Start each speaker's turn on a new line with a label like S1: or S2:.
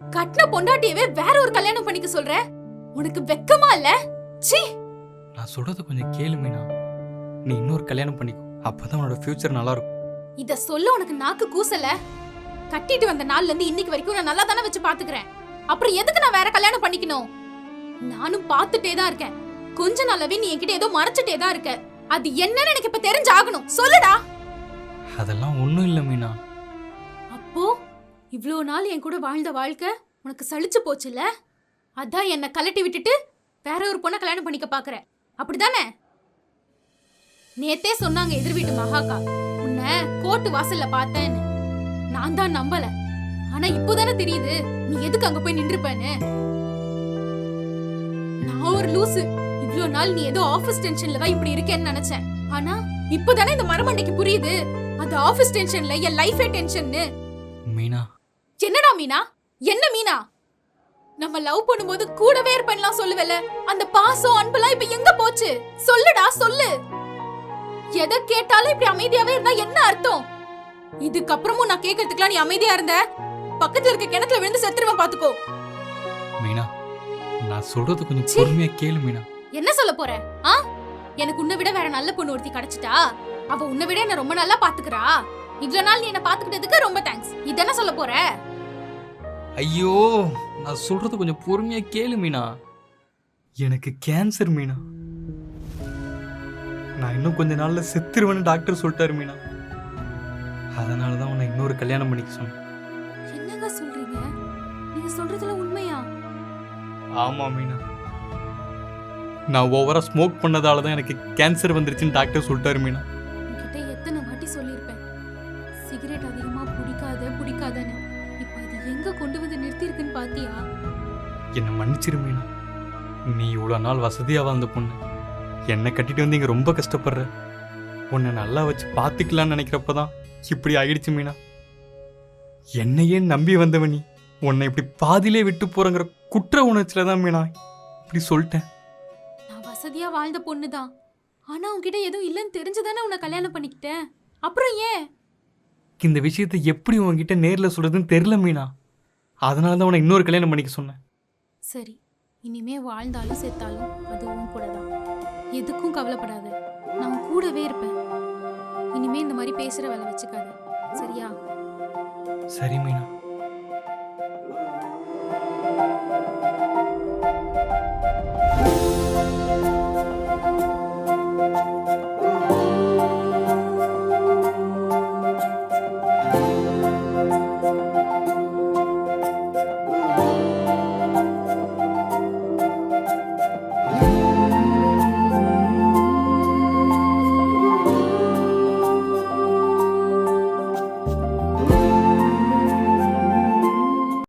S1: கட்டின பொண்டாட்டியவே வேற ஒரு கல்யாணம் பண்ணிக்க சொல்ற? உனக்கு வெக்கமா இல்ல? சீ.
S2: நான் சொல்றது கொஞ்சம் கேளு மீனா. நீ இன்னொரு கல்யாணம் பண்ணிக்கோ, அப்பதான் உன்னோட ஃபியூச்சர் நல்லா இருக்கும்.
S1: இத சொல்ல உனக்கு நாக்கு கூசல? கட்டிட்டு வந்த நாள்ல இருந்து இன்னைக்கு வரைக்கும் நான் நல்லா தானே வச்சு பாத்துக்கிறேன். அப்புறம் எதுக்கு நான் வேற கல்யாணம் பண்ணிக்கணும்? நானும் பாத்துட்டே தான் இருக்கேன். கொஞ்ச நாளாவே நீ என்கிட்ட ஏதோ மறைச்சிட்டே தான் இருக்க. அது என்னன்னு எனக்கு இப்ப தெரிஞ்சாகணும். சொல்லுடா.
S2: அதெல்லாம் ஒண்ணும் இல்ல மீனா.
S1: அப்போ இவ்ளோ நாள் என் கூட வாழ்ந்த வாழ்க்கை உனக்கு சலிச்சு போச்சுல? அதான் என்ன கலட்டி விட்டுட்டு வேற ஒரு பொண்ணை கல்யாணம் பண்ணிக்க பாக்குற, அப்படிதானே? நேத்தே சொன்னாங்க எதிர் வீட்டு மகாக்கா, உன்னை கோர்ட்டு வாசல்ல பார்த்தேன்னு. நான் தான் நம்பல. ஆனா இப்போதானே தெரியுது நீ எதுக்கு அங்க போய் நின்றுப்பேன்னு. நான் ஒரு லூசு. இவ்ளோ நாள் நீ ஏதோ ஆபீஸ் டென்ஷன்ல தான் இப்படி இருக்கேன்னு நினைச்சேன். ஆனா இப்போதானே இந்த மரமண்டைக்கு புரியுது அது ஆபீஸ் டென்ஷன்ல என் லைஃபே டென்ஷன்னு.
S2: மீனா.
S1: என்னடா மீனா? என்ன மீனா? நம்ம லவ் பண்ணும்போது கூடவே இருப்பேன்லாம் சொல்லுவல, அந்த பாசம் அன்பெல்லாம் இப்ப எங்க போச்சு? சொல்லுடா சொல்லு. எதை கேட்டாலும் இப்படி அமைதியாவே இருந்தா என்ன அர்த்தம்? இதுக்கப்புறமும் நான் கேட்கறதுக்குலாம் நீ அமைதியா இருந்த, பக்கத்துல இருக்க கிணத்துல விழுந்து செத்துருவேன் பாத்துக்கோ.
S2: மீனா, நான் சொல்றது கொஞ்சம் பொறுமையா கேளு மீனா.
S1: என்ன சொல்ல போற? எனக்கு உன்னை விட வேற நல்ல பொண்ணு ஒருத்தி கிடைச்சிட்டா, அவ உன்னை விட என்ன ரொம்ப நல்லா பாத்துக்கிறா. இவ்வளவு நாள் நீ என்ன பாத்துக்கிட்டதுக்கு ரொம்ப தேங்க்ஸ். இதென்ன சொல்ல போற?
S2: ஐயோ, நான் சொல்றது கொஞ்சம் பொறுமையா கேளு மீனா. எனக்கு கேன்சர் மீனா. நான் இன்னும் கொஞ்ச நாள்ல செத்துருவேன்னு டாக்டர் சொல்லிட்டாரு மீனா. அதனாலதான் உன்னை இன்னொரு கல்யாணம் பண்ணிக்க சொன்னேன்.
S1: என்னங்க சொல்றீங்க? நீங்க சொல்றதுல உண்மையா?
S2: ஆமா மீனா. நான் ஓவரா ஸ்மோக் பண்ணதாலதான் எனக்கு கேன்சர் வந்துருச்சுன்னு டாக்டர் சொல்லிட்டாரு மீனா.
S1: உன்கிட்ட எத்தனை வாட்டி சொல்லியிருப்பேன் சிகரெட் அதிகமா பிடிக்காதன்னு. இப்ப அது எங்க கொண்டு வந்து நிறுத்தி இருக்குன்னு பாத்தியா?
S2: என்னை மன்னிச்சிரு மீனா. நீ இவ்வளவு நாள் வசதியா வாழ்ந்த பொண்ணு, என்னை கட்டிட்டு வந்து இங்க ரொம்ப கஷ்டப்படுற. உன்னை நல்லா வச்சு பாத்துக்கலான்னு நினைக்கிறப்பதான் இப்படி ஆயிடுச்சு மீனா. என்னையே நம்பி வந்தவ நீ, உன்னை இப்படி பாதியிலே விட்டு போறங்கிற குற்ற உணர்ச்சியிலதான் மீனா இப்படி சொல்லிட்டேன்.
S1: நான் வசதியா வாழ்ந்த பொண்ணுதான். ஆனா உன்கிட்ட எதுவும் இல்லைன்னு தெரிஞ்சுதானே உன்னை கல்யாணம் பண்ணிக்கிட்டேன். அப்புறம் ஏன்
S2: இந்த விஷயத்தை எப்படி உன்கிட்ட நேர்ல சொல்றதுன்னு தெரியல மீனா. அதனாலதான் உன்னை இன்னொரு கல்யாணம் பண்ணிக்க சொன்னேன்.
S1: சரி, இனிமே வாழ்ந்தாலும் செத்தாலும் அது உன் கூட தான். எதுக்கும் கவலைப்படாத, நான் உன் கூடவே இருப்பேன். இனிமே இந்த மாதிரி பேசுற வேலை வச்சுக்காத, சரியா?
S2: சரி மீனா.